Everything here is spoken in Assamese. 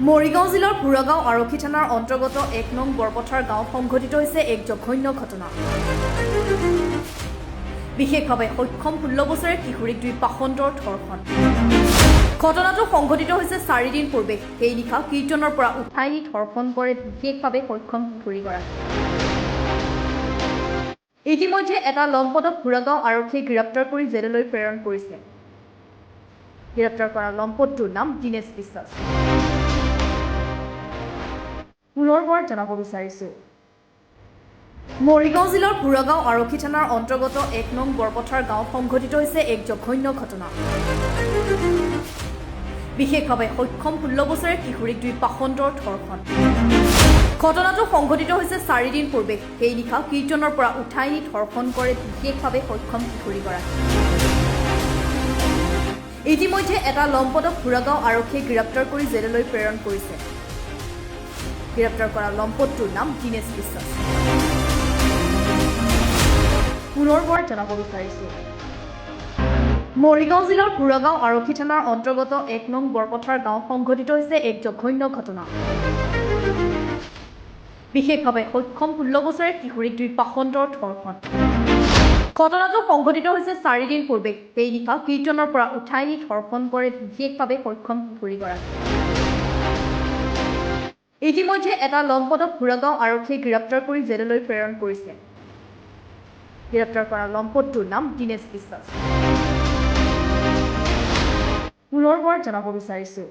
মৰিগাঁও জিলাৰ পুৰাগাঁও আৰক্ষী থানাৰ অন্তৰ্গত ১ নং বৰপথৰ গাঁৱত সংঘটিত হৈছে এক জঘন্য ঘটনা। বিশেষভাৱে সক্ষম ১৬ বছৰীয়া কিশোৰীক দুই পাখণ্ডৰ ধৰ্ষণ। ঘটনাটো সংঘটিত হৈছে ৪ দিন পূৰ্বে। সেই নিশা কীৰ্তনৰ পৰা উঠাই নি ধৰ্ষণ কৰে বিশেষভাৱে সক্ষম কিশোৰীগৰাকী। ইতিমধ্যে এটা লম্পটক পুৰাগাঁও আৰক্ষীয়ে গ্ৰেপ্তাৰ কৰি জেললৈ প্ৰেৰণ কৰিছে। গ্ৰেপ্তাৰ কৰা লম্পটটোৰ নাম দীনেশ বিশ্বাস। পুনৰবাৰ জনাব বিচাৰিছো, মৰিগাঁও জিলাৰ পুৰাগাঁও আৰক্ষী থানাৰ অন্তৰ্গত ১ নং বৰপথৰ গাঁৱত সংঘটিত হৈছে এক জঘন্য ঘটনা। বিশেষভাৱে সক্ষম ১৬ বছৰীয়া কিশোৰীক দুই পাখণ্ডৰ ধৰ্ষণ। ঘটনাটো সংঘটিত হৈছে ৪ দিন পূৰ্বে। সেই নিশা কীৰ্তনৰ পৰা উঠাই নি ধৰ্ষণ কৰে বিশেষভাৱে সক্ষম কিশোৰীগৰাকী। ইতিমধ্যে এটা লম্পটক পুৰাগাঁও আৰক্ষীয়ে গ্ৰেপ্তাৰ কৰি জেললৈ প্ৰেৰণ কৰিছে। গ্ৰেপ্তাৰ কৰা লম্পটটোৰ নাম দীনেশ বিশ্বাস। পুনৰবাৰ জনাব বিচাৰিছো, মৰিগাঁও জিলাৰ পুৰাগাঁও আৰক্ষী থানাৰ অন্তৰ্গত ১ নং বৰপথৰ গাঁৱত সংঘটিত হৈছে এক জঘন্য ঘটনা। বিশেষভাৱে সক্ষম ১৬ বছৰীয়া কিশোৰীক দুই পাখণ্ডৰ ধৰ্ষণ। ঘটনাটো সংঘটিত হৈছে ৪ দিন পূৰ্বে। সেই নিশা কীৰ্তনৰ পৰা উঠাই নি ধৰ্ষণ কৰে বিশেষভাৱে সক্ষম কিশোৰীগৰাকী। ইতিমধ্যে এটা লম্পটক পুৰাগাঁও আৰক্ষীয়ে গ্ৰেপ্তাৰ কৰি জেললৈ প্ৰেৰণ কৰিছে। গ্ৰেপ্তাৰ কৰা লম্পটটোৰ নাম দীনেশ বিশ্বাস। পুনৰবাৰ জনাব বিচাৰিছো,